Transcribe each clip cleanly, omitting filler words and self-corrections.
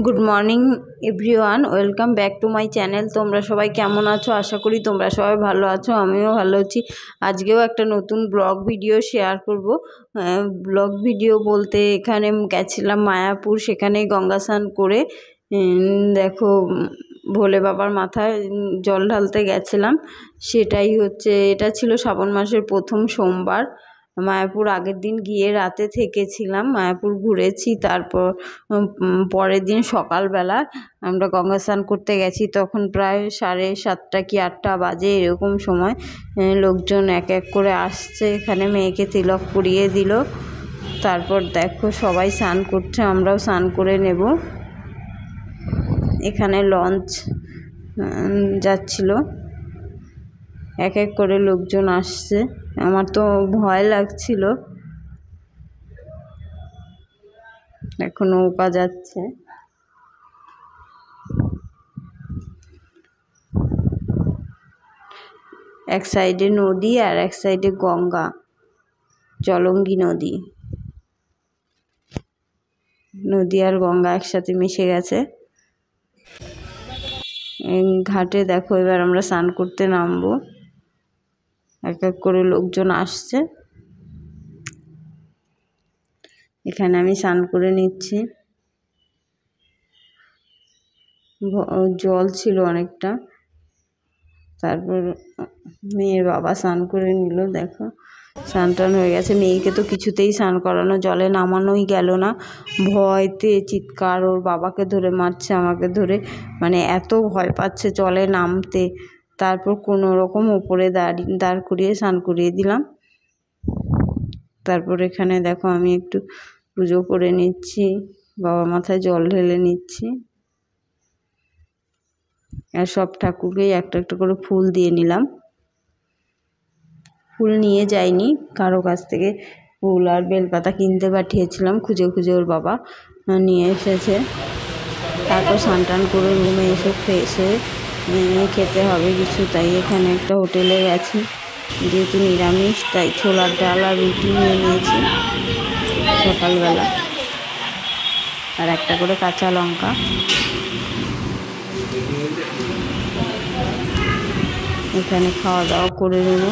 Good morning everyone, welcome back to my channel. তোমরা সবাই কেমন আছো? আশা করি তোমরা সবাই ভালো আছো, আমিও ভালো আছি। আজকেও একটা নতুন ব্লগ ভিডিও শেয়ার করব। ব্লগ ভিডিও বলতে এখানে গেছিলাম মায়াপুর, সেখানে গঙ্গা স্নান করে দেখো ভোলে বাবার মাথায় জল ঢালতে গেছিলাম। সেটাই হচ্ছে, এটা ছিল শ্রাবণ মাসের প্রথম সোমবার। মায়াপুর আগের দিন গিয়ে রাতে থেকেছিলাম, মায়াপুর ঘুরেছি। তারপর পরের দিন সকালবেলা আমরা গঙ্গা স্নান করতে গেছি, তখন প্রায় 7:30 কি 8টা বাজে এরকম সময়। লোকজন এক এক করে আসছে, এখানে মেয়েকে তিলক পরিয়ে দিল। তারপর দেখো সবাই স্নান করছে, আমরাও স্নান করে নেব। এখানে লঞ্চ যাচ্ছিল, এক এক করে লোকজন আসছে। আমার তো ভয় লাগছিল। এখন নৌকা যাচ্ছে, এক সাইডে নদী আর এক সাইডে গঙ্গা, জলঙ্গি নদী। নদী আর গঙ্গা একসাথে মিশে গেছে। ঘাটে দেখো এবার আমরা স্নান করতে নামবো, এক এক করে লোকজন আসছে। এখানে আমি স্নান করে নিচ্ছি। জল ছিল অনেকটা। তারপর মেয়ের বাবা স্নান করে নিল। দেখো স্নান টান হয়ে গেছে। মেয়েকে তো কিছুতেই স্নান করানো, জলে নামানোই গেল না। ভয়তে চিৎকার, ওর বাবাকে ধরে মারছে, আমাকে ধরে, মানে এত ভয় পাচ্ছে জলে নামতে। তারপর কোনো রকম ওপরে দাঁড় করিয়ে স্নান করিয়ে দিলাম। তারপর এখানে দেখো আমি একটু পুজো করে নিচ্ছি, বাবার মাথায় জল ঢেলে নিচ্ছি। আর সব ঠাকুরকেই একটা একটা করে ফুল দিয়ে নিলাম। ফুল নিয়ে যাইনি কারো কাছ থেকে, ফুল আর বেলপাতা কিনতে পাঠিয়েছিলাম, খুঁজে খুঁজে ওর বাবা নিয়ে এসেছে। তারপর স্নান টান করে রুমে এসে ফ্রেশে খেতে হবে কিছু, তাই এখানে একটা হোটেলে গেছি। যেহেতু নিরামিষ তাই ছোলার ডাল আর রুটি নিয়ে নিয়েছি সকালবেলা, আর একটা করে কাঁচা লঙ্কা। এখানে খাওয়া দাওয়া করে নেব।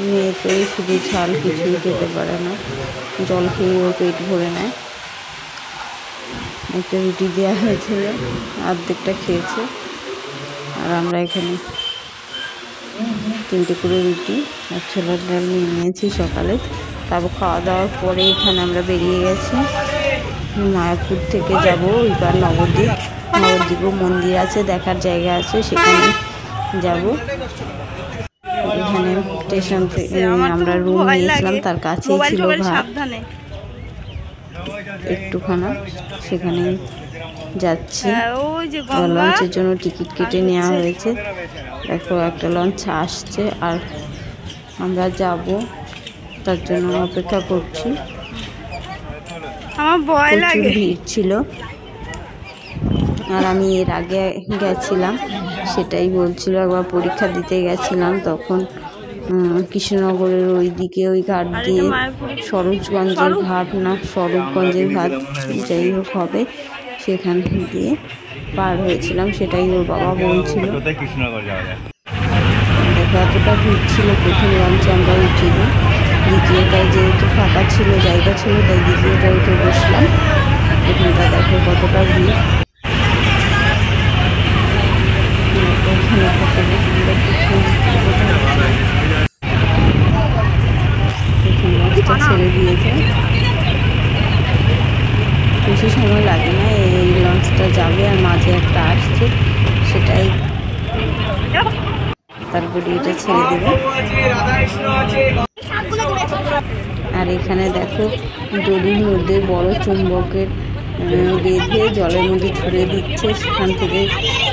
মেয়ে তো শুধু ঝাল কিছুই খেতে পারে না, জল খেয়ে ওর পেট ভরে নেয়। একটা রুটি দেওয়া হয়েছিল, অর্ধেকটা খেয়েছে। আর আমরা এখানে 3টে করে রুটি আর ছোলার ডাল নিয়ে নিয়েছি সকালে। তারপর খাওয়া দাওয়ার পরে এখানে আমরা বেরিয়ে গেছি। মায়াপুর থেকে যাব এবার নবদ্বীপও মন্দির আছে, দেখার জায়গা আছে, সেখানে যাব। এখানে স্টেশন থেকে আমরা রুম নিয়েছিলাম, তার কাছেই ছিল ঘাট একটুখানা, সেখানে যাচ্ছি। লঞ্চের জন্য টিকিট কেটে নেওয়া হয়েছে। দেখো একটা লঞ্চ আসছে আর আমরা যাব, তার জন্য অপেক্ষা করছি। আমার ভয় লাগে, ভিড় ছিল। আর আমি এর আগে গেছিলাম, সেটাই বলছিল, একবার পরীক্ষা দিতে গেছিলাম, তখন কৃষ্ণনগরের ওই দিকে ওই ঘাট দিয়ে, সরোজগঞ্জের ঘাট না স্বরূপগঞ্জের ঘাট যাই হোক হবে, সেখান দিয়ে পার হয়েছিলাম। সেটাই ওর বাবা বলছিল। দেখো এতটা ভিড় ছিল, প্রথম লঞ্চে আমরা উঠিনি, দ্বিতীয়টায় যেহেতু ফাঁকা ছিল, জায়গা ছিল, তাই দ্বিতীয়টায় উঠে বসলাম। এখানটা দেখো কতটা ভিড়। ছেড়ে দিয়েছে, বেশি সময় লাগে না, এই লঞ্চটা যাবে আর মাঝে একটা আসছে, সেটাই তারপরে এটা ছেড়ে দেবে। আর এখানে দেখো দড়ির মধ্যে বড় চুম্বকের বেঁধে জলের মধ্যে ছুড়ে দিচ্ছে, সেখান থেকে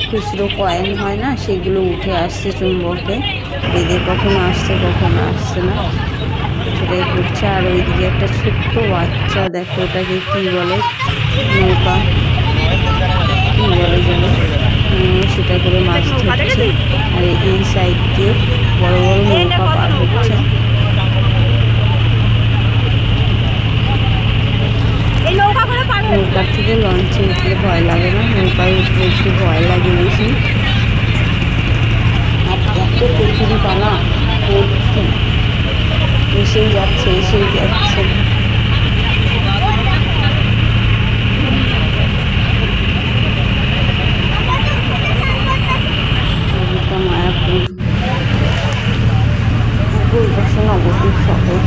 খুচরো কয়েন হয় না, সেগুলো উঠে আসছে চুম্বকে বেঁধে, কখনো আসছে কখনো আসছে না, সেটাই করছে। আর ওইদিকে একটা ছোট্ট বাচ্চা, দেখো ওটাকে কী বলে, নৌকা কী বলে যেন, সেটা করে মাছ ধরছে। আর এই সাইড দিয়ে বড় বড় নৌকা পার হচ্ছে। লঞ্চে উঠলে ভয় লাগে না, নৌকায় উঠলে একটু ভয় লাগে বেশি। আর এত কচুরি পানা পড়ছে, এসেই যাচ্ছে এসেই যাচ্ছে। মায়াপুর ওই পাশে নবদ্বীপ শহর,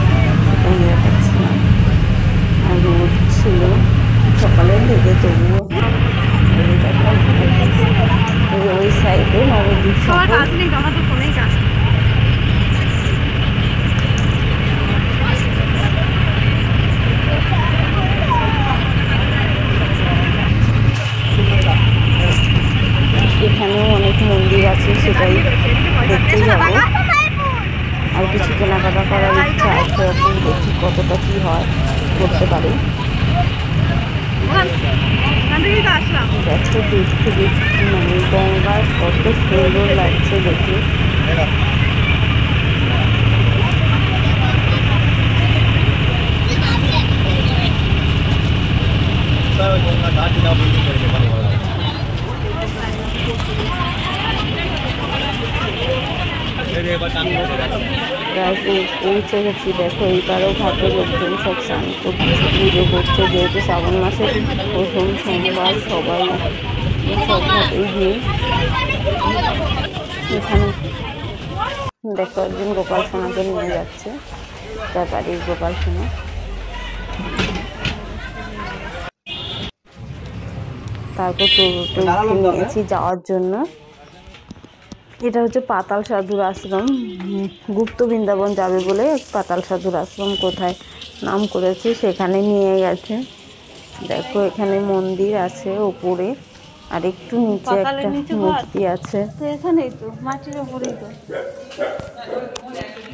সেটাই দেখাচ্ছিলাম। আর রোদ ছিল সকালের দিকে, তবুও ওই সাইডে নবদ্বীপ শহর। এখানেও অনেক মন্দির আছে, সেটাই দেখতে যাবো। আর কিছু কেনাকাটা করার ইচ্ছা আছে, এখন দেখি কতটা কি হয়, করতে পারি। দেখো দূর থেকে মানে গঙ্গা কত সুন্দর লাগছে দেখে। প্রায় পৌঁছে গেছি। দেখো এইবারও ঘাটে লোকজন সব স্নান করছে, পুজো করছে, যেহেতু শ্রাবণ মাসের প্রথম সোমবার, সবাই সব ঘাটেই গিয়ে। এখানে দেখো একজন গোপাল সোনাকে নিয়ে যাচ্ছে, তার বাড়ির গোপাল সোনা। তারপর টোটো নিয়েছি যাওয়ার জন্য। এটা হচ্ছে পাতাল সাধুর আশ্রম, গুপ্ত বৃন্দাবন যাবে বলে পাতাল সাধুর আশ্রম কোথায় নাম করেছে সেখানে নিয়ে গেছে। দেখো এখানে মন্দির আছে ওপরে, আর একটু নিচে একটা মূর্তি আছে, এখানেই তো মাটির ওপরেই তো।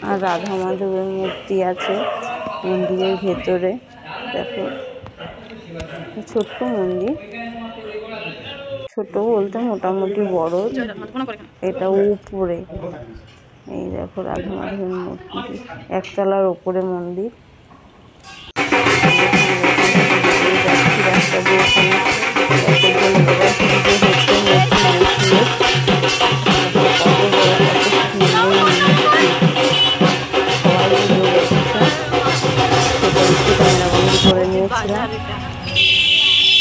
আর রাধা মাধবের মূর্তি আছে মন্দিরের ভেতরে। দেখো ছোট্ট মন্দির, ছোট বলতে মোটামুটি বড়। এটা উপরে, এই দেখো রাধা মাধবের মূর্তি, একতলার ওপরে মন্দির। রাস্তা দিয়ে করে নিয়েছিলাম।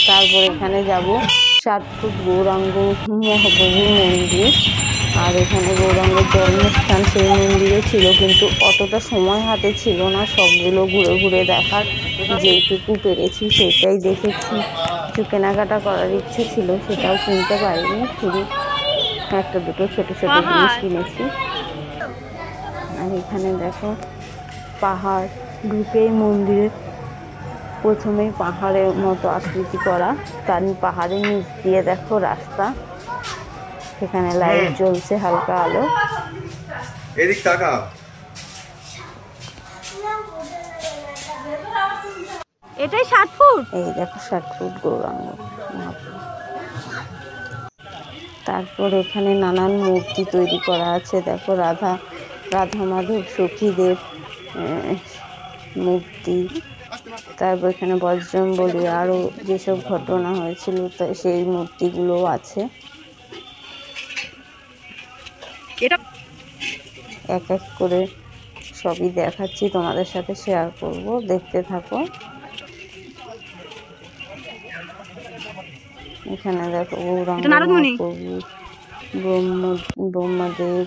তারপর এখানে যাব 7 ফুট গৌরাঙ্গ মহাপ্রভুর মন্দির। আর এখানে গৌরাঙ্গের জন্মস্থান, সেই মন্দিরে ছিল, কিন্তু অতটা সময় হাতে ছিল না সবগুলো ঘুরে ঘুরে দেখার। যেইটুকু পেরেছি সেটাই দেখেছি। কিছু কেনাকাটা করার ইচ্ছে ছিল, সেটাও কিনতে পারিনি, শুধু একটা দুটো ছোট ছোট জিনিস কিনেছি। আর এখানে দেখো পাহাড়, ঢুকেই মন্দিরে প্রথমেই পাহাড়ের মতো আকৃতি করা, তার পাহাড়ের নিচ দিয়ে দেখো রাস্তা, সেখানে লাইট জ্বলছে, হালকা আলো। এদিক তাকাও। এটাই 7 ফুট, এই দেখো 7 ফুট গৌরাঙ্গ। তারপর এখানে নানান মূর্তি তৈরি করা আছে। দেখো রাধা মাধব সখীদের মূর্তি। তারপর এখানে বজরংবলী আরও যেসব ঘটনা হয়েছিল সেই মূর্তিগুলো আছে। এক এক করে সবই দেখাচ্ছি, তোমাদের সাথে শেয়ার করব, দেখতে থাকো। এখানে দেখো গৌরাঙ্গ মহাপ্রভু, ব্রহ্মদেব,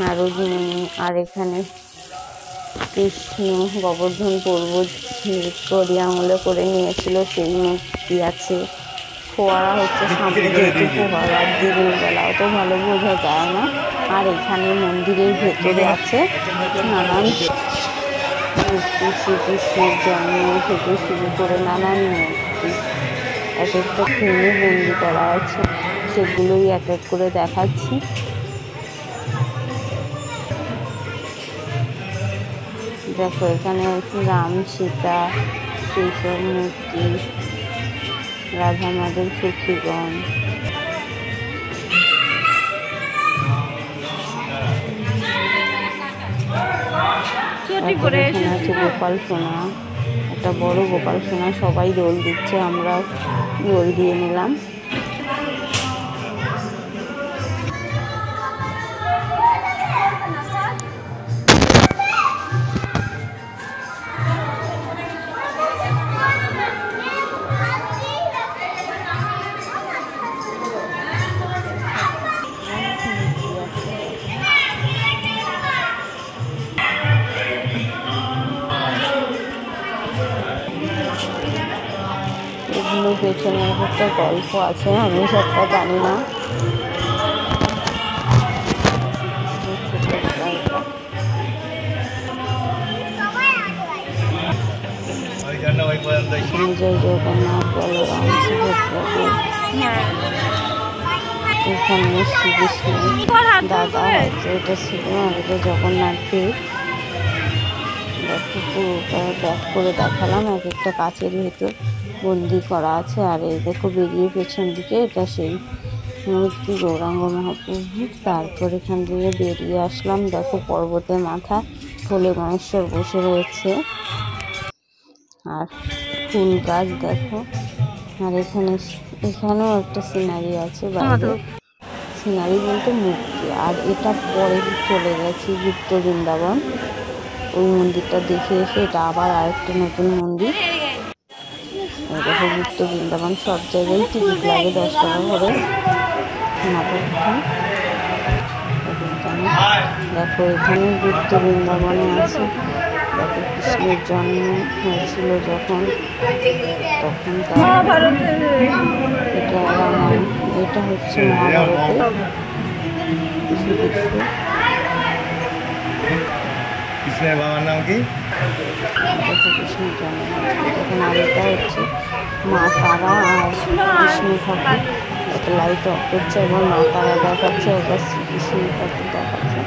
নারদমুনি। আর এখানে কৃষ্ণ গোবর্ধন পর্বত করি আঙুলে করে নিয়েছিল, সেই মূর্তি আছে। ফোয়ারা হচ্ছে সামনে, যেহেতু ফোয়ারা দিনের বেলাও তো ভালো বোঝা যায় না। আর এখানে মন্দিরের ভেতরে আছে নানান মূর্তি, শ্রীকৃষ্ণের জন্ম থেকে শুরু করে নানান মূর্তি এক একটা ফ্রেমে বন্দি করা আছে, সেগুলোই এক এক করে দেখাচ্ছি। দেখো এখানে রাম সীতা, সেই সব মূর্তি, রাধা মাধব সখীগণ। এখানে আছে গোপাল সোনা, একটা বড় গোপাল সোনা, সবাই দোল দিচ্ছে, আমরা দোল দিয়ে নিলাম। এগুলো পেছনে একটা গল্প আছে, আমি সবটা জানি না। জয় জগন্নাথ বলরাম সুভদ্রাকে, এখানে শ্রীকৃষ্ণ দাদা আছে, এটা ছিল আর এটা জগন্নাথ দেব। পুরোটা ব্যাক করে দেখালাম, এক একটা কাচের ভেতর বন্দি করা আছে। আর এই দেখো বেরিয়ে পেছন দিকে, এটা সেই মূর্তি গৌরাঙ্গ মহাপ্রভু। তারপর এখান থেকে বেরিয়ে আসলাম, দেখো পর্বতের মাথা ভোলে মহেশ্বর বসে রয়েছে, আর ফুল গাছ দেখো। আর এখানেও একটা সিনারি আছে, বাইরে সিনারি বলতে মূর্তি। আর এটা পরে চলে গেছি গুপ্ত বৃন্দাবন, ওই মন্দিরটা দেখে এসে এটা আবার আরেকটা নতুন মন্দির। দেখো গুপ্ত বৃন্দাবন, সব জায়গায় টিকিট লাগে 10 টাকা করে মাথা। দেখো এখানে গুপ্ত বৃন্দাবনে আছে, দেখো কৃষ্ণের জন্ম হয়েছিল যখন, তখন এটা হচ্ছে মহাভারতের কৃষ্ণের বাবার নাম কি? দেখো কৃষ্ণের জন্ম হয়েছিল তখন। আর এটা হচ্ছে মা তারা আর কৃষ্ণ ঠাকুর, একটা লাইট অফ করছে এবং মা তারা দেখাচ্ছে, একটা শ্রীকৃষ্ণ ঠাকুর দেখাচ্ছে।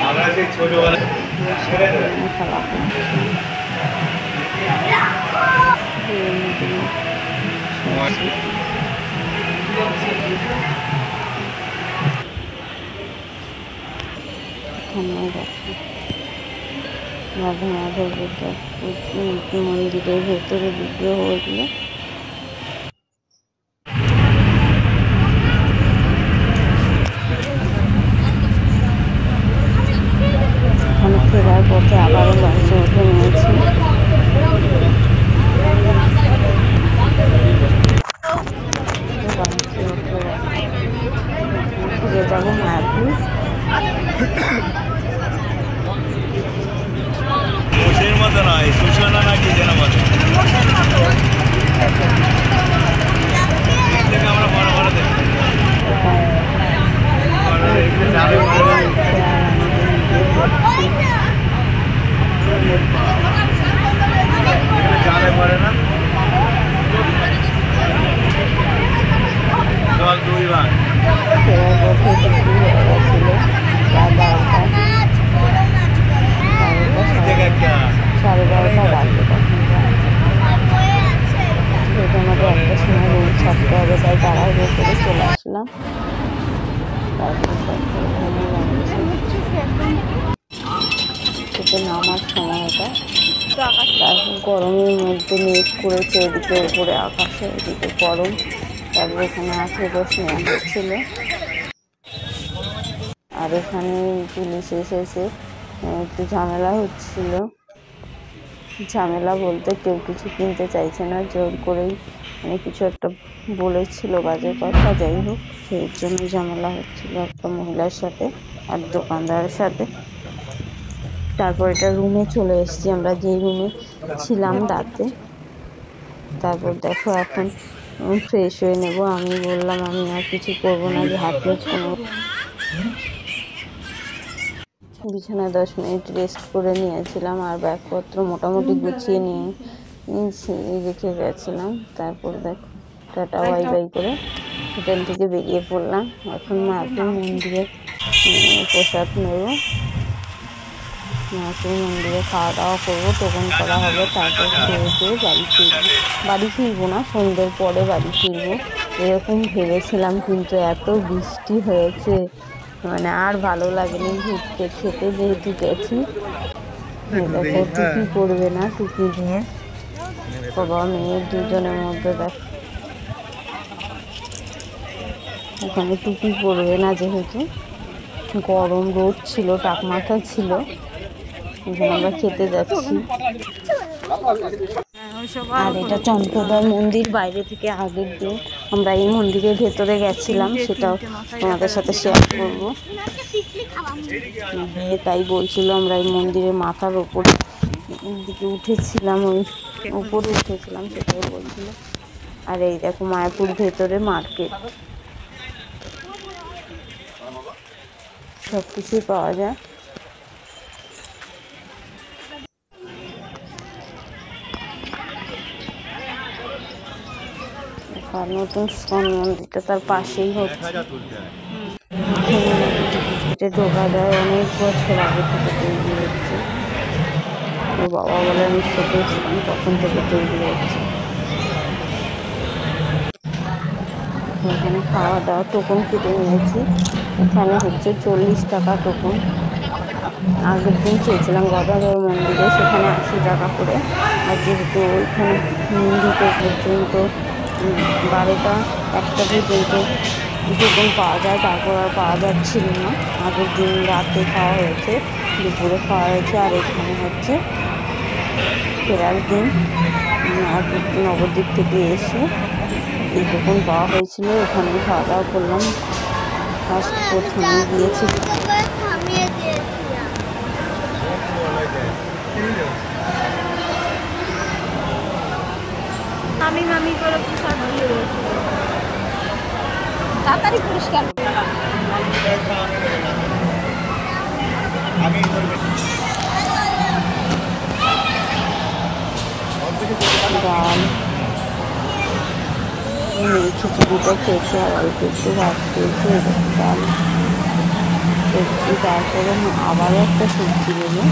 আমরা সেই ছোটবেলা রাধা মাধব মন্দিরের ভেতরে বিগ্রহ ওইগুলো। এখানে ফেরার পথে আবারও লঞ্চে উঠে নিয়েছি। ফিরে যাবো মায়াপুর। বসের মতো নয়, সুষনা নাকি যেন বলে, আমরা বড় বড় দেখতে জানে পড়ে না জল 2 বার। ফেরার পথে বিক্রি হয়ে গেছিল প্রায় 12টা বাজে তখন। সেটা আমাদের একটা সময় রুম ছাড়তে হবে, তাই তাড়াহুড়ো করে চলে আসলাম। তারপর সেটা নামার সময় এটা, তারপর গরমের মধ্যে মেঘ করেছে, এদিকে উপরে আকাশে, এদিকে গরম। তারপর এখানে আছে রস নেওয়া হচ্ছিল। আর এখানে পুলিশ এসেছে, একটু ঝামেলা হচ্ছিল। ঝামেলা বলতে কেউ কিছু কিনতে চাইছে না, জোর করেই মানে কিছু একটা বলেছিল বাজে কথা, যাই হোক সেই জন্য ঝামেলা হচ্ছিল একটা মহিলার সাথে আর দোকানদারের সাথে। তারপর এটা রুমে চলে এসেছি, আমরা যেই রুমে ছিলাম রাতে। তারপর দেখো এখন ফ্রেশ হয়ে নেব। আমি বললাম আমি আর কিছু করবো না, যে হাত মুখ কোনো বিছানায় 10 মিনিট রেস্ট করে নিয়েছিলাম, আর ব্যাগপত্র মোটামুটি গুছিয়ে নিয়ে রেখে গেছিলাম। তারপর দেখো টাটা বাই বাই করে হোটেল থেকে বেরিয়ে পড়লাম। এখন মায়াপুর মন্দিরে প্রসাদ নেব, মায়াপুর মন্দিরে খাওয়া দাওয়া করবো, টোকন করা হবে। তারপর খেয়ে বাড়ি ফিরবো না, সন্ধ্যের পরে বাড়ি ফিরবো। এরকম ভেবেছিলাম, কিন্তু এত বৃষ্টি হয়েছে মানে আর ভালো লাগেনি ঘুরতে। খেতে যেহেতু গেছি, দেখো টুপি পরবে না, টুপি দিয়ে বাবা মেয়ে দুজনের মধ্যে দেখ এখানে টুপি পরবে না, যেহেতু গরম রোদ ছিল, তাপমাত্রা ছিল। এখানে আমরা খেতে যাচ্ছি। আর এটা চন্দ্রোদয় মন্দির। বাইরে থেকে আগের দিন আমরা এই মন্দিরের ভেতরে গেছিলাম, সেটাও তোমাদের সাথে শেয়ার করবো। তাই বলছিল আমরা এই মন্দিরের মাথার ওপরে দিকে উঠেছিলাম, ওই উপরে উঠেছিলাম, সেটাই বলছিল। আর এই দেখো মায়াপুর ভেতরে মার্কেট, সব কিছুই পাওয়া যায়। আর নতুন স্কন মন্দিরটা তার পাশেই হচ্ছে। ঢোকা যায়, অনেক বছর আগে থেকে তৈরি হচ্ছে। ওর বাবা বলে আমি ছোট ছিলাম তখন থেকে তৈরি হচ্ছে। এখানে খাওয়া দাওয়া টোকন কেটে নিয়েছি। এখানে হচ্ছে 40 টাকা টোকন। আগের দিন খেয়েছিলাম গদাধর মন্দিরে, সেখানে 80 টাকা করে। আর যেহেতু ওইখানে 2টো পর্যন্ত 12টা 1টা পর্যন্ত টোকন পাওয়া যায়, তারপর আর পাওয়া যাচ্ছিল না। আগের দিন রাতে খাওয়া হয়েছে, দুপুরে খাওয়া হয়েছে। আর এখানে হচ্ছে ফেরার দিন নবদ্বীপ থেকে এসে এই টোকন পাওয়া হয়েছিল, ওখানে খাওয়া দাওয়া করলাম। ফার্স্ট প্রথমে গিয়েছি আমি মামি করে সব দিয়ে তাড়াতাড়ি পরিষ্কার ডাল খিচুড়িটা খেয়েছি, আর অল্প একটু ভাত খেয়েছি, ডাল সবজি। তারপরে আবারও একটা সবজি নেবো,